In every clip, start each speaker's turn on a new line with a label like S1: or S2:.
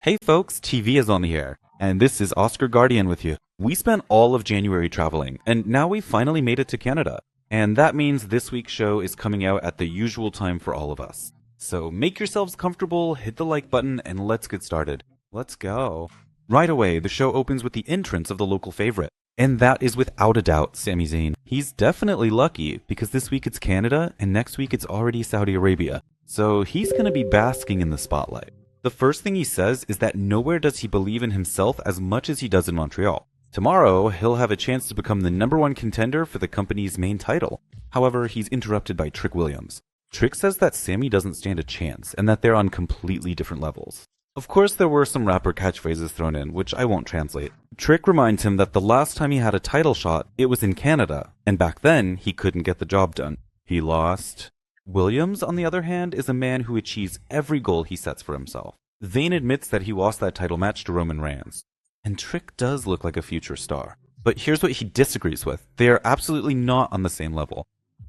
S1: Hey folks, TV is on the air, and this is Oscar Guardian with you. We spent all of January traveling, and now we finally made it to Canada. And that means this week's show is coming out at the usual time for all of us. So make yourselves comfortable, hit the like button, and let's get started. Let's go. Right away, the show opens with the entrance of the local favorite. And that is without a doubt Sami Zayn. He's definitely lucky, because this week it's Canada, and next week it's already Saudi Arabia. So he's gonna be basking in the spotlight. The first thing he says is that nowhere does he believe in himself as much as he does in Montreal. Tomorrow, he'll have a chance to become the #1 contender for the company's main title. However, he's interrupted by Trick Williams. Trick says that Sami doesn't stand a chance and that they're on completely different levels. Of course, there were some rapper catchphrases thrown in, which I won't translate. Trick reminds him that the last time he had a title shot, it was in Canada, and back then, he couldn't get the job done. He lost. Williams, on the other hand, is a man who achieves every goal he sets for himself. Zayn admits that he lost that title match to Roman Reigns. And Trick does look like a future star. But here's what he disagrees with. They are absolutely not on the same level.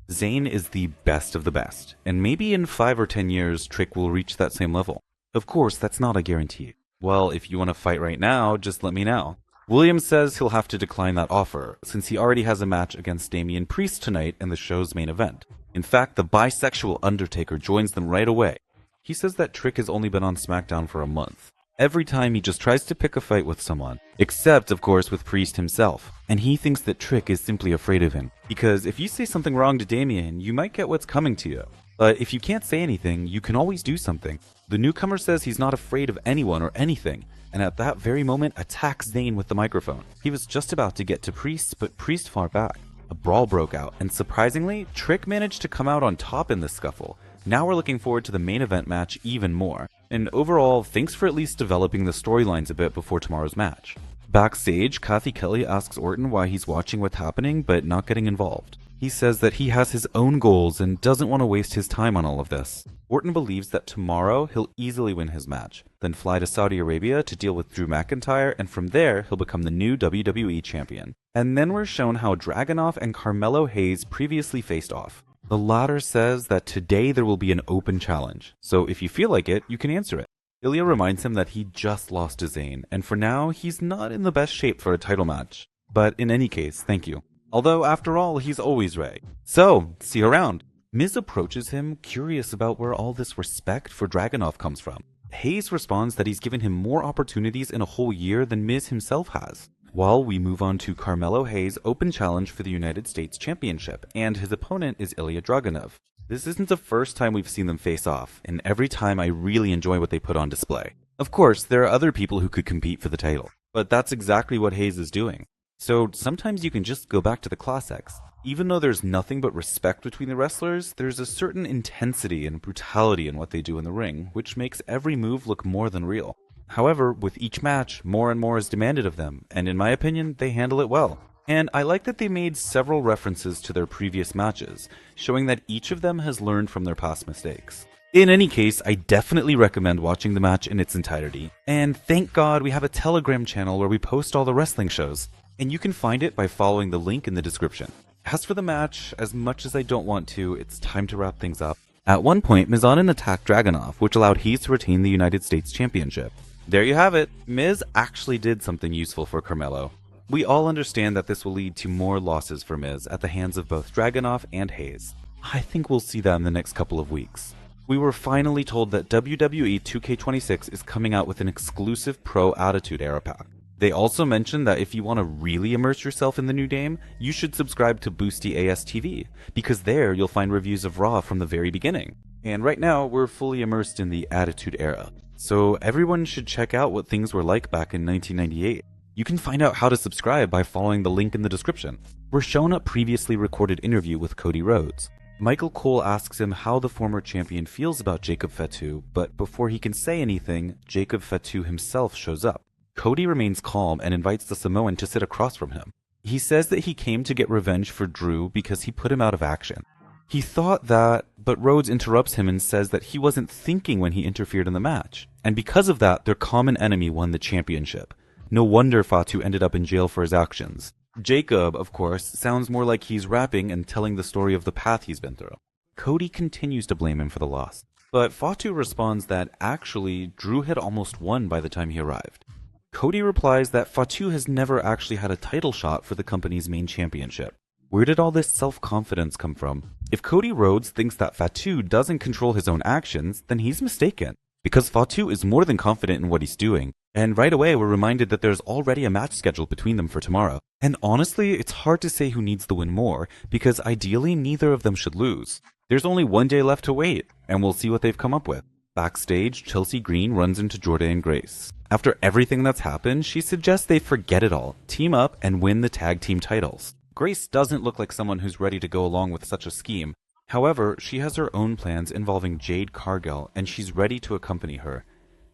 S1: Zayn is the best of the best, and maybe in 5 or 10 years, Trick will reach that same level. Of course, that's not a guarantee. Well, if you want to fight right now, just let me know. Williams says he'll have to decline that offer, since he already has a match against Damian Priest tonight in the show's main event. In fact, the bisexual Undertaker joins them right away. He says that Trick has only been on Smackdown for a month. Every time he just tries to pick a fight with someone, except, of course, with Priest himself. And he thinks that Trick is simply afraid of him, because if you say something wrong to Damian, you might get what's coming to you. But if you can't say anything, you can always do something. The newcomer says he's not afraid of anyone or anything, and at that very moment attacks Zayn with the microphone. He was just about to get to Priest, but Priest fought back. A brawl broke out, and surprisingly, Trick managed to come out on top in this scuffle. Now we're looking forward to the main event match even more. And overall, thanks for at least developing the storylines a bit before tomorrow's match. Backstage, Kathy Kelly asks Orton why he's watching what's happening but not getting involved. He says that he has his own goals and doesn't want to waste his time on all of this. Orton believes that tomorrow he'll easily win his match, then fly to Saudi Arabia to deal with Drew McIntyre, and from there he'll become the new WWE champion. And then we're shown how Dragunov and Carmelo Hayes previously faced off. The latter says that today there will be an open challenge, so if you feel like it, you can answer it. Ilya reminds him that he just lost to Zayn, and for now, he's not in the best shape for a title match. But in any case, thank you. Although, after all, he's always ready. So, see you around. Miz approaches him, curious about where all this respect for Dragunov comes from. Hayes responds that he's given him more opportunities in a whole year than Miz himself has. While we move on to Carmelo Hayes' open challenge for the United States Championship, and his opponent is Ilya Dragunov. This isn't the first time we've seen them face off, and every time I really enjoy what they put on display. Of course, there are other people who could compete for the title, but that's exactly what Hayes is doing. So sometimes you can just go back to the classics. Even though there's nothing but respect between the wrestlers, there's a certain intensity and brutality in what they do in the ring, which makes every move look more than real. However, with each match, more and more is demanded of them, and in my opinion, they handle it well. And I like that they made several references to their previous matches, showing that each of them has learned from their past mistakes. In any case, I definitely recommend watching the match in its entirety. And thank God we have a Telegram channel where we post all the wrestling shows, and you can find it by following the link in the description. As for the match, as much as I don't want to, it's time to wrap things up. At one point, Mizanin attacked Dragunov, which allowed Hayes to retain the United States Championship. There you have it. Miz actually did something useful for Carmelo. We all understand that this will lead to more losses for Miz at the hands of both Dragunov and Hayes. I think we'll see that in the next couple of weeks. We were finally told that WWE 2K26 is coming out with an exclusive Pro Attitude Era pack. They also mentioned that if you want to really immerse yourself in the new game, you should subscribe to Boosty ASTV, because there you'll find reviews of Raw from the very beginning. And right now, we're fully immersed in the Attitude Era. So everyone should check out what things were like back in 1998. You can find out how to subscribe by following the link in the description. We're shown a previously recorded interview with Cody Rhodes. Michael Cole asks him how the former champion feels about Jacob Fatu, but before he can say anything, Jacob Fatu himself shows up. Cody remains calm and invites the Samoan to sit across from him. He says that he came to get revenge for Drew because he put him out of action. He thought that, but Rhodes interrupts him and says that he wasn't thinking when he interfered in the match. And because of that, their common enemy won the championship. No wonder Fatu ended up in jail for his actions. Jacob, of course, sounds more like he's rapping and telling the story of the path he's been through. Cody continues to blame him for the loss. But Fatu responds that actually, Drew had almost won by the time he arrived. Cody replies that Fatu has never actually had a title shot for the company's main championship. Where did all this self-confidence come from? If Cody Rhodes thinks that Fatu doesn't control his own actions, then he's mistaken. Because Fatu is more than confident in what he's doing. And right away, we're reminded that there's already a match scheduled between them for tomorrow. And honestly, it's hard to say who needs the win more, because ideally neither of them should lose. There's only one day left to wait, and we'll see what they've come up with. Backstage, Chelsea Green runs into Jordynne Grace. After everything that's happened, she suggests they forget it all, team up, and win the tag team titles. Grace doesn't look like someone who's ready to go along with such a scheme. However, she has her own plans involving Jade Cargill, and she's ready to accompany her.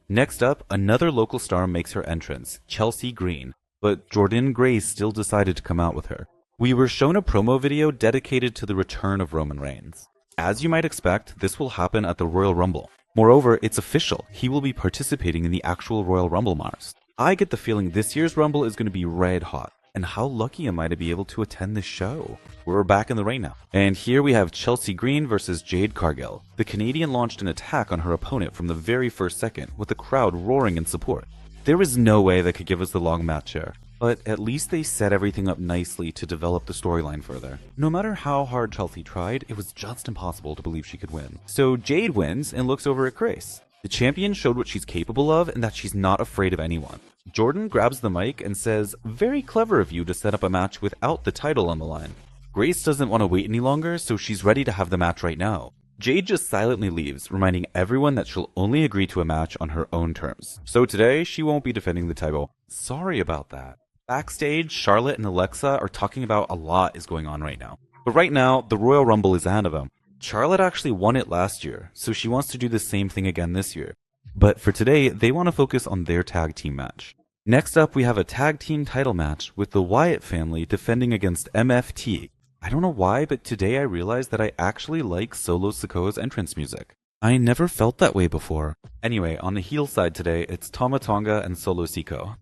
S1: Next up, another local star makes her entrance, Chelsea Green, but Jordynne Grace still decided to come out with her. We were shown a promo video dedicated to the return of Roman Reigns. As you might expect, this will happen at the Royal Rumble. Moreover, it's official, he will be participating in the actual Royal Rumble Mars. I get the feeling this year's Rumble is going to be red hot. And how lucky am I to be able to attend this show? We're back in the ring now. And here we have Chelsea Green versus Jade Cargill. The Canadian launched an attack on her opponent from the very first second, with the crowd roaring in support. There is no way they could give us the long match here. But at least they set everything up nicely to develop the storyline further. No matter how hard Chelsea tried, it was just impossible to believe she could win. So Jade wins and looks over at Grace. The champion showed what she's capable of and that she's not afraid of anyone. Jordan grabs the mic and says, "Very clever of you to set up a match without the title on the line." Grace doesn't want to wait any longer, so she's ready to have the match right now. Jade just silently leaves, reminding everyone that she'll only agree to a match on her own terms. So today, she won't be defending the title. Sorry about that. Backstage, Charlotte and Alexa are talking about a lot is going on right now. But right now, the Royal Rumble is ahead of them. Charlotte actually won it last year, so she wants to do the same thing again this year. But for today, they want to focus on their tag team match. Next up, we have a tag team title match with the Wyatt family defending against MFT. I don't know why, but today I realized that I actually like Solo Sikoa's entrance music. I never felt that way before. Anyway, on the heel side today, it's Tama Tonga and Solo Sikoa.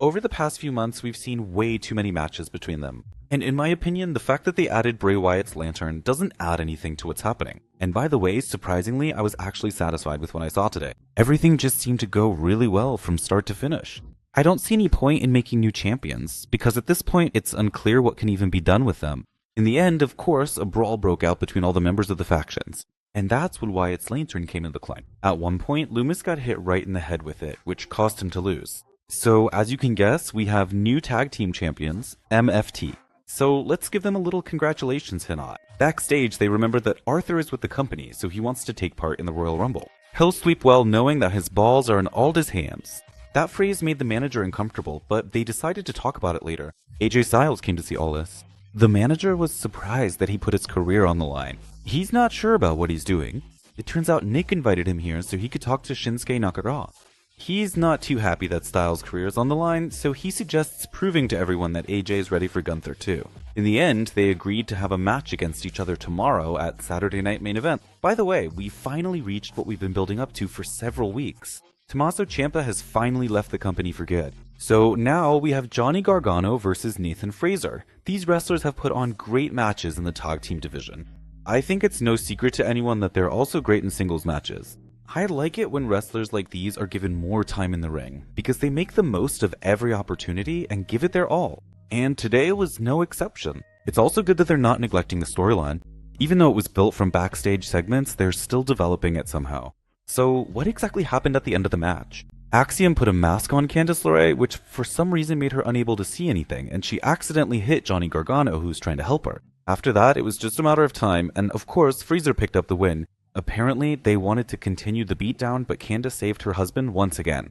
S1: Over the past few months, we've seen way too many matches between them. And in my opinion, the fact that they added Bray Wyatt's lantern doesn't add anything to what's happening. And by the way, surprisingly, I was actually satisfied with what I saw today. Everything just seemed to go really well from start to finish. I don't see any point in making new champions, because at this point it's unclear what can even be done with them. In the end, of course, a brawl broke out between all the members of the factions. And that's when Wyatt's lantern came into decline. At one point, Loomis got hit right in the head with it, which caused him to lose. So, as you can guess, we have new tag team champions, MFT. So, let's give them a little congratulations hint. Backstage, they remember that Arthur is with the company, so he wants to take part in the Royal Rumble. He'll sweep well knowing that his balls are in Aldis' hands. That phrase made the manager uncomfortable, but they decided to talk about it later. AJ Styles came to see Aldis. The manager was surprised that he put his career on the line. He's not sure about what he's doing. It turns out Nick invited him here so he could talk to Shinsuke Nakamura. He's not too happy that Styles' career is on the line, so he suggests proving to everyone that AJ is ready for Gunther too. In the end, they agreed to have a match against each other tomorrow at Saturday Night Main Event. By the way, we finally reached what we've been building up to for several weeks. Tommaso Ciampa has finally left the company for good. So now we have Johnny Gargano versus Nathan Frazer. These wrestlers have put on great matches in the tag team division. I think it's no secret to anyone that they're also great in singles matches. I like it when wrestlers like these are given more time in the ring, because they make the most of every opportunity and give it their all. And today was no exception. It's also good that they're not neglecting the storyline. Even though it was built from backstage segments, they're still developing it somehow. So what exactly happened at the end of the match? Axiom put a mask on Candice LeRae, which for some reason made her unable to see anything, and she accidentally hit Johnny Gargano, who was trying to help her. After that, it was just a matter of time, and of course, Frazer picked up the win. Apparently, they wanted to continue the beatdown, but Candice saved her husband once again.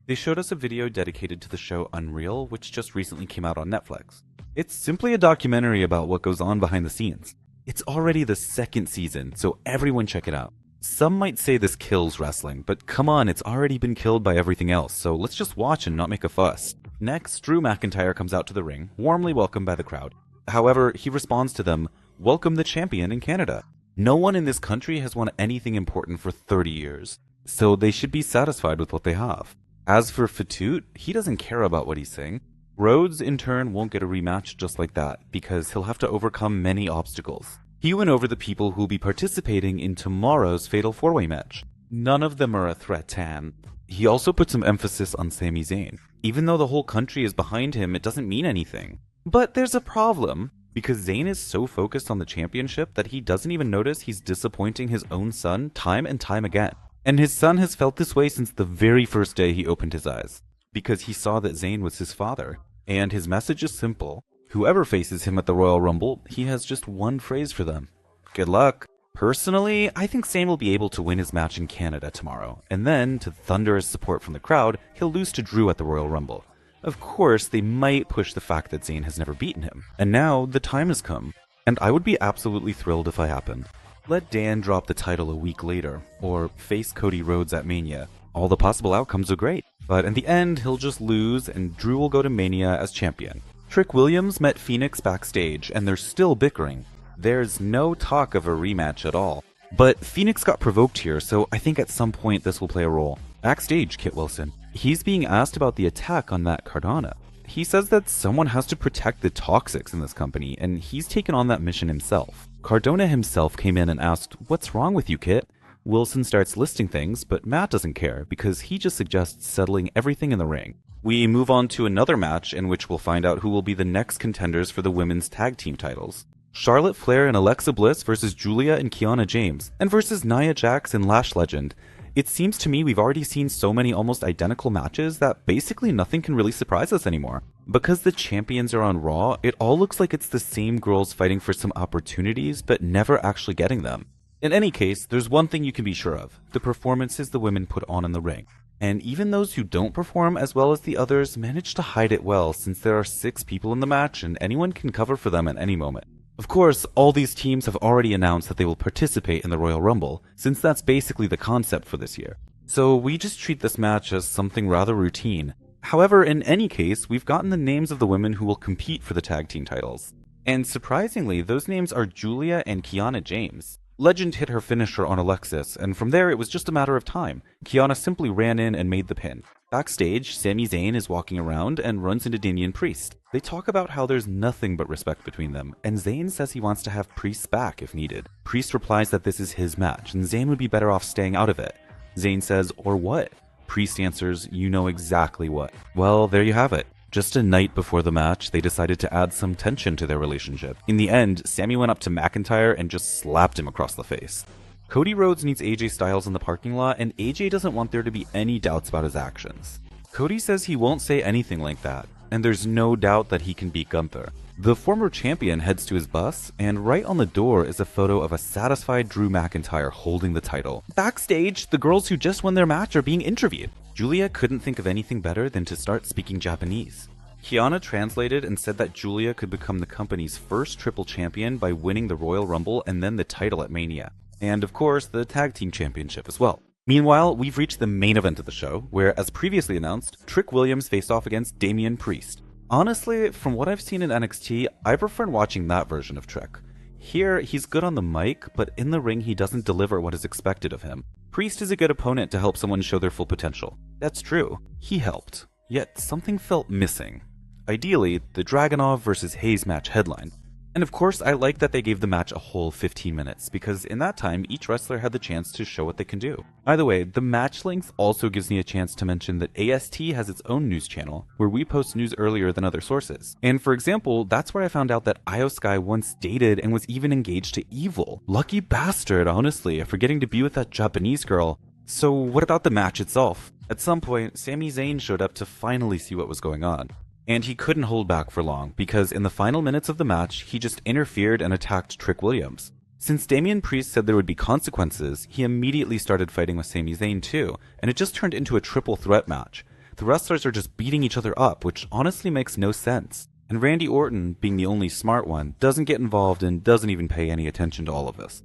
S1: They showed us a video dedicated to the show Unreal, which just recently came out on Netflix. It's simply a documentary about what goes on behind the scenes. It's already the second season, so everyone check it out. Some might say this kills wrestling, but come on, it's already been killed by everything else, so let's just watch and not make a fuss. Next, Drew McIntyre comes out to the ring, warmly welcomed by the crowd. However, he responds to them, "Welcome the champion in Canada." No one in this country has won anything important for 30 years, so they should be satisfied with what they have. As for Fatute, he doesn't care about what he's saying. Rhodes, in turn, won't get a rematch just like that, because he'll have to overcome many obstacles. He went over the people who will be participating in tomorrow's Fatal 4-Way match. None of them are a threat to him. He also put some emphasis on Sami Zayn. Even though the whole country is behind him, it doesn't mean anything. But there's a problem, because Zayn is so focused on the championship that he doesn't even notice he's disappointing his own son time and time again. And his son has felt this way since the very first day he opened his eyes, because he saw that Zayn was his father. And his message is simple. Whoever faces him at the Royal Rumble, he has just one phrase for them. Good luck. Personally, I think Zayn will be able to win his match in Canada tomorrow, and then, to thunderous support from the crowd, he'll lose to Drew at the Royal Rumble. Of course, they might push the fact that Zayn has never beaten him, and now the time has come, and I would be absolutely thrilled if it happened. Let Dan drop the title a week later, or face Cody Rhodes at Mania. All the possible outcomes are great, but in the end, he'll just lose, and Drew will go to Mania as champion. Trick Williams met Phoenix backstage, and they're still bickering. There's no talk of a rematch at all. But Phoenix got provoked here, so I think at some point this will play a role. Backstage, Kit Wilson. He's being asked about the attack on Matt Cardona. He says that someone has to protect the toxics in this company, and he's taken on that mission himself. Cardona himself came in and asked, "What's wrong with you, Kit?" Wilson starts listing things, but Matt doesn't care, because he just suggests settling everything in the ring. We move on to another match in which we'll find out who will be the next contenders for the women's tag team titles. Charlotte Flair and Alexa Bliss versus Julia and Kiana James, and versus Nia Jax and Lash Legend. It seems to me we've already seen so many almost identical matches that basically nothing can really surprise us anymore. Because the champions are on Raw, it all looks like it's the same girls fighting for some opportunities but never actually getting them. In any case, there's one thing you can be sure of: the performances the women put on in the ring. And even those who don't perform as well as the others manage to hide it well, since there are 6 people in the match and anyone can cover for them at any moment. Of course, all these teams have already announced that they will participate in the Royal Rumble, since that's basically the concept for this year. So we just treat this match as something rather routine. However, in any case, we've gotten the names of the women who will compete for the tag team titles. And surprisingly, those names are Julia and Kiana James. Legend hit her finisher on Alexis, and from there it was just a matter of time. Kiana simply ran in and made the pin. Backstage, Sami Zayn is walking around and runs into Damian Priest. They talk about how there's nothing but respect between them, and Zayn says he wants to have Priest back if needed. Priest replies that this is his match, and Zayn would be better off staying out of it. Zayn says, "Or what?" Priest answers, "You know exactly what." Well, there you have it. Just a night before the match, they decided to add some tension to their relationship. In the end, Sami went up to McIntyre and just slapped him across the face. Cody Rhodes meets AJ Styles in the parking lot, and AJ doesn't want there to be any doubts about his actions. Cody says he won't say anything like that, and there's no doubt that he can beat Gunther. The former champion heads to his bus, and right on the door is a photo of a satisfied Drew McIntyre holding the title. Backstage, the girls who just won their match are being interviewed. Julia couldn't think of anything better than to start speaking Japanese. Kiana translated and said that Julia could become the company's first triple champion by winning the Royal Rumble and then the title at Mania. And of course, the tag team championship as well. Meanwhile, we've reached the main event of the show, where, as previously announced, Trick Williams faced off against Damian Priest. Honestly, from what I've seen in NXT, I prefer watching that version of Trick. Here, he's good on the mic, but in the ring he doesn't deliver what is expected of him. Priest is a good opponent to help someone show their full potential. That's true. He helped. Yet something felt missing. Ideally, the Dragunov vs. Hayes match headline. And of course, I like that they gave the match a whole 15 minutes, because in that time, each wrestler had the chance to show what they can do. Either way, the match length also gives me a chance to mention that AST has its own news channel, where we post news earlier than other sources. And for example, that's where I found out that Io Sky once dated and was even engaged to Evil. Lucky bastard, honestly, for getting to be with that Japanese girl. So what about the match itself? At some point, Sami Zayn showed up to finally see what was going on. And he couldn't hold back for long, because in the final minutes of the match, he just interfered and attacked Trick Williams. Since Damian Priest said there would be consequences, he immediately started fighting with Sami Zayn too, and it just turned into a triple threat match. The wrestlers are just beating each other up, which honestly makes no sense. And Randy Orton, being the only smart one, doesn't get involved and doesn't even pay any attention to all of this.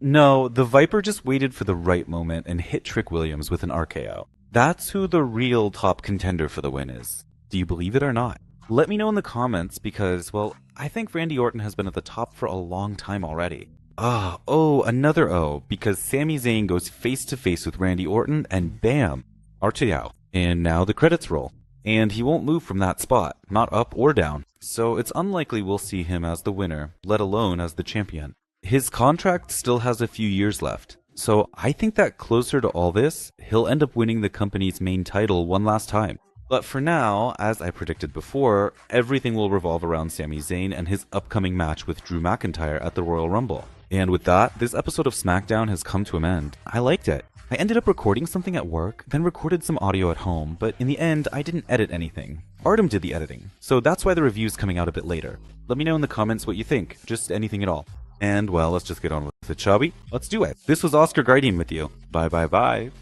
S1: No, the Viper just waited for the right moment and hit Trick Williams with an RKO. That's who the real top contender for the win is. Do you believe it or not? Let me know in the comments because, well, I think Randy Orton has been at the top for a long time already. Another O, because Sami Zayn goes face to face with Randy Orton and bam, RTO. And now the credits roll. and he won't move from that spot, not up or down. So it's unlikely we'll see him as the winner, let alone as the champion. His contract still has a few years left, so I think that closer to all this, he'll end up winning the company's main title one last time. But for now, as I predicted before, everything will revolve around Sami Zayn and his upcoming match with Drew McIntyre at the Royal Rumble. And with that, this episode of Smackdown has come to an end. I liked it. I ended up recording something at work, then recorded some audio at home, but in the end, I didn't edit anything. Artem did the editing, so that's why the review's coming out a bit later. Let me know in the comments what you think, just anything at all. And well, let's just get on with it, shall we? Let's do it. This was Oscar Guardian with you. Bye bye bye.